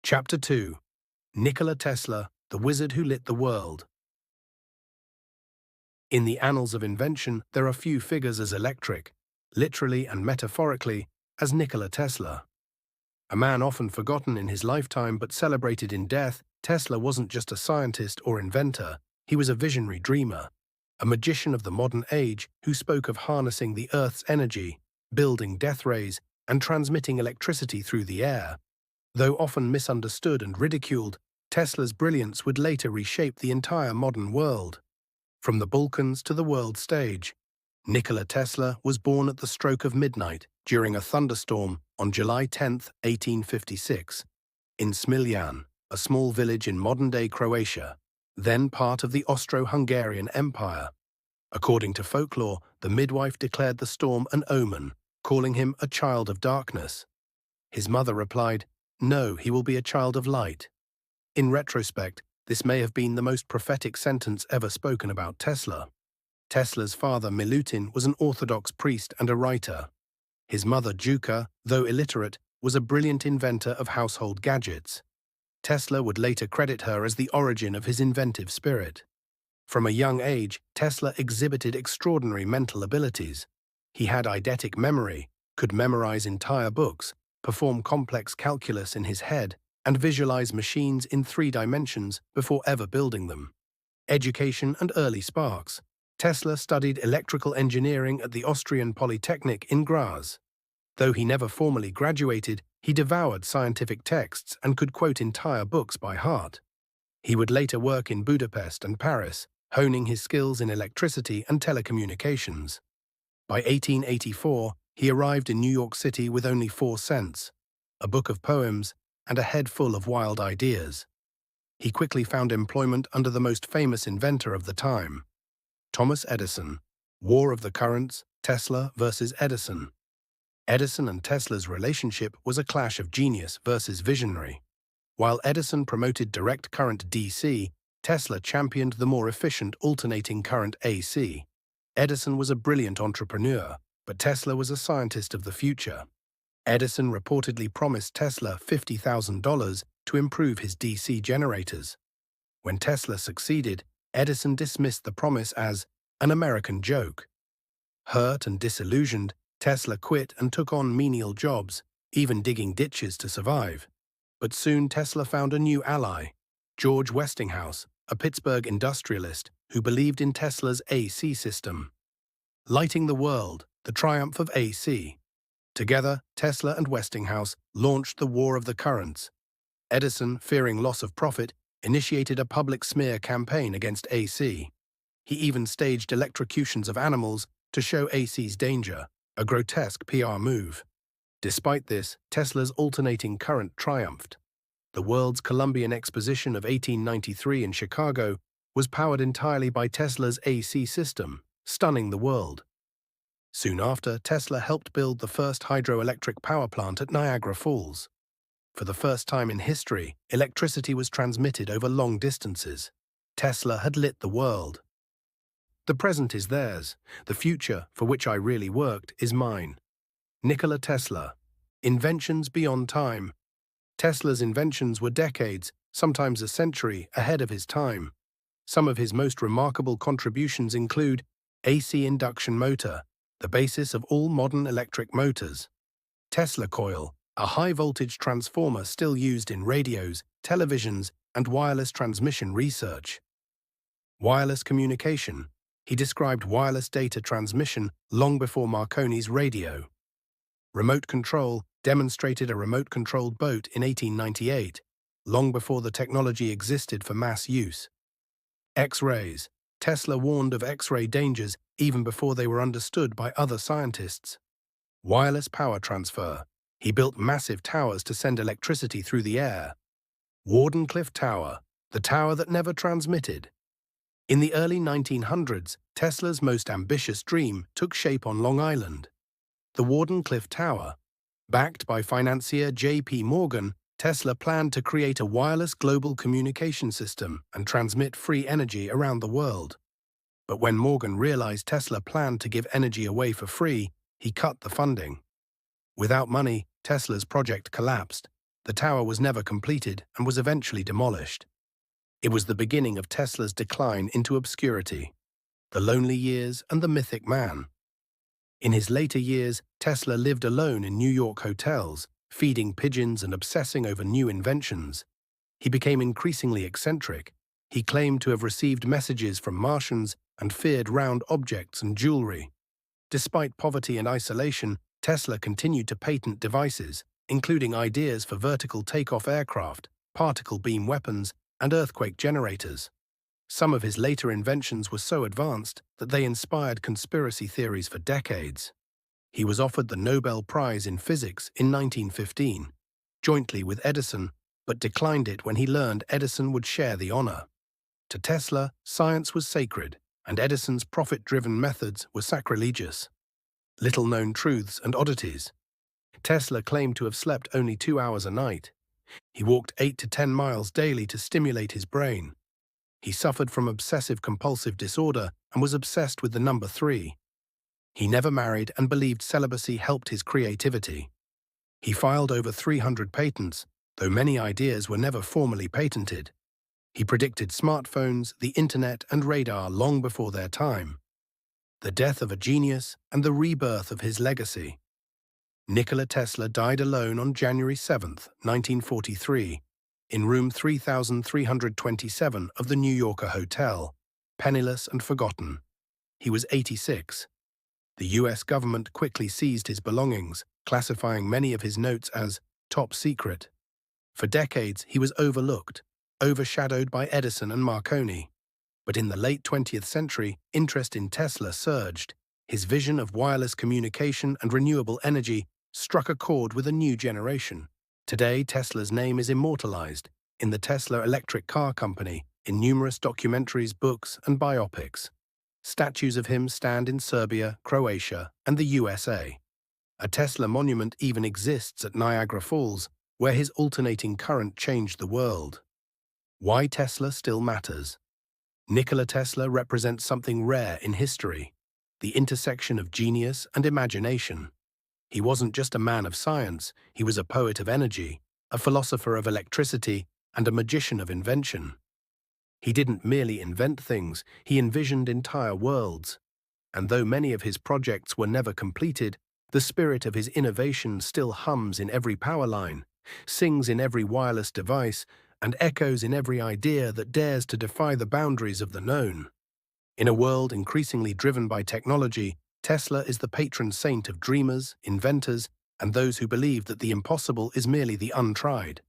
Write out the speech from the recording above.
Chapter 2. Nikola Tesla, the wizard who lit the world. In the annals of invention, there are few figures as electric, literally and metaphorically, as Nikola Tesla. A man often forgotten in his lifetime but celebrated in death, Tesla wasn't just a scientist or inventor, he was a visionary dreamer, a magician of the modern age who spoke of harnessing the Earth's energy, building death rays, and transmitting electricity through the air. Though often misunderstood and ridiculed, Tesla's brilliance would later reshape the entire modern world. From the Balkans to the world stage, Nikola Tesla was born at the stroke of midnight during a thunderstorm on July 10, 1856, in Smiljan, a small village in modern-day Croatia, then part of the Austro-Hungarian Empire. According to folklore, the midwife declared the storm an omen, calling him a child of darkness. His mother replied, "No, he will be a child of light." In retrospect, this may have been the most prophetic sentence ever spoken about Tesla. Tesla's father, Milutin, was an Orthodox priest and a writer. His mother, Juka, though illiterate, was a brilliant inventor of household gadgets. Tesla would later credit her as the origin of his inventive spirit. From a young age, Tesla exhibited extraordinary mental abilities. He had eidetic memory, could memorize entire books, perform complex calculus in his head, and visualize machines in 3 dimensions before ever building them. Education and early sparks. Tesla studied electrical engineering at the Austrian Polytechnic in Graz. Though he never formally graduated, he devoured scientific texts and could quote entire books by heart. He would later work in Budapest and Paris, honing his skills in electricity and telecommunications. By 1884, he arrived in New York City with only 4 cents, a book of poems, and a head full of wild ideas. He quickly found employment under the most famous inventor of the time, Thomas Edison. War of the Currents, Tesla versus Edison. Edison and Tesla's relationship was a clash of genius versus visionary. While Edison promoted direct current DC, Tesla championed the more efficient alternating current AC. Edison was a brilliant entrepreneur, but Tesla was a scientist of the future. Edison reportedly promised Tesla $50,000 to improve his DC generators. When Tesla succeeded, Edison dismissed the promise as an American joke. Hurt and disillusioned, Tesla quit and took on menial jobs, even digging ditches to survive. But soon Tesla found a new ally, George Westinghouse, a Pittsburgh industrialist who believed in Tesla's AC system. Lighting the world, the triumph of AC. Together, Tesla and Westinghouse launched the War of the Currents. Edison, fearing loss of profit, initiated a public smear campaign against AC. He even staged electrocutions of animals to show AC's danger, a grotesque PR move. Despite this, Tesla's alternating current triumphed. The world's Columbian Exposition of 1893 in Chicago was powered entirely by Tesla's AC system, stunning the world. Soon after, Tesla helped build the first hydroelectric power plant at Niagara Falls. For the first time in history, electricity was transmitted over long distances. Tesla had lit the world. The present is theirs. The future, for which I really worked, is mine. Nikola Tesla. Inventions beyond time. Tesla's inventions were decades, sometimes a century, ahead of his time. Some of his most remarkable contributions include AC induction motor, the basis of all modern electric motors; Tesla coil, a high-voltage transformer still used in radios, televisions, and wireless transmission research; wireless communication. He described wireless data transmission long before Marconi's radio. Remote control, demonstrated a remote-controlled boat in 1898, long before the technology existed for mass use. X-rays. Tesla warned of X-ray dangers even before they were understood by other scientists. Wireless power transfer. He built massive towers to send electricity through the air. Wardenclyffe Tower, the tower that never transmitted. In the early 1900s, Tesla's most ambitious dream took shape on Long Island. The Wardenclyffe Tower. Backed by financier J.P. Morgan, Tesla planned to create a wireless global communication system and transmit free energy around the world. But when Morgan realized Tesla planned to give energy away for free, he cut the funding. Without money, Tesla's project collapsed. The tower was never completed and was eventually demolished. It was the beginning of Tesla's decline into obscurity, the lonely years and the mythic man. In his later years, Tesla lived alone in New York hotels, feeding pigeons and obsessing over new inventions. He became increasingly eccentric. He claimed to have received messages from Martians and feared round objects and jewelry. Despite poverty and isolation, Tesla continued to patent devices, including ideas for vertical takeoff aircraft, particle beam weapons, and earthquake generators. Some of his later inventions were so advanced that they inspired conspiracy theories for decades. He was offered the Nobel Prize in Physics in 1915, jointly with Edison, but declined it when he learned Edison would share the honor. To Tesla, science was sacred, and Edison's profit-driven methods were sacrilegious. Little-known truths and oddities. Tesla claimed to have slept only 2 hours a night. He walked 8 to 10 miles daily to stimulate his brain. He suffered from obsessive-compulsive disorder and was obsessed with the number 3. He never married and believed celibacy helped his creativity. He filed over 300 patents, though many ideas were never formally patented. He predicted smartphones, the internet, and radar long before their time. The death of a genius and the rebirth of his legacy. Nikola Tesla died alone on January 7, 1943, in room 3327 of the New Yorker Hotel, penniless and forgotten. He was 86. The US government quickly seized his belongings, classifying many of his notes as top secret. For decades, he was overlooked, overshadowed by Edison and Marconi. But in the late 20th century, interest in Tesla surged. His vision of wireless communication and renewable energy struck a chord with a new generation. Today, Tesla's name is immortalized in the Tesla Electric Car Company, in numerous documentaries, books, and biopics. Statues of him stand in Serbia, Croatia, and the USA. A Tesla monument even exists at Niagara Falls, where his alternating current changed the world. Why Tesla still matters. Nikola Tesla represents something rare in history, the intersection of genius and imagination. He wasn't just a man of science, he was a poet of energy, a philosopher of electricity, and a magician of invention. He didn't merely invent things, he envisioned entire worlds. And though many of his projects were never completed, the spirit of his innovation still hums in every power line, sings in every wireless device, and echoes in every idea that dares to defy the boundaries of the known. In a world increasingly driven by technology, Tesla is the patron saint of dreamers, inventors, and those who believe that the impossible is merely the untried.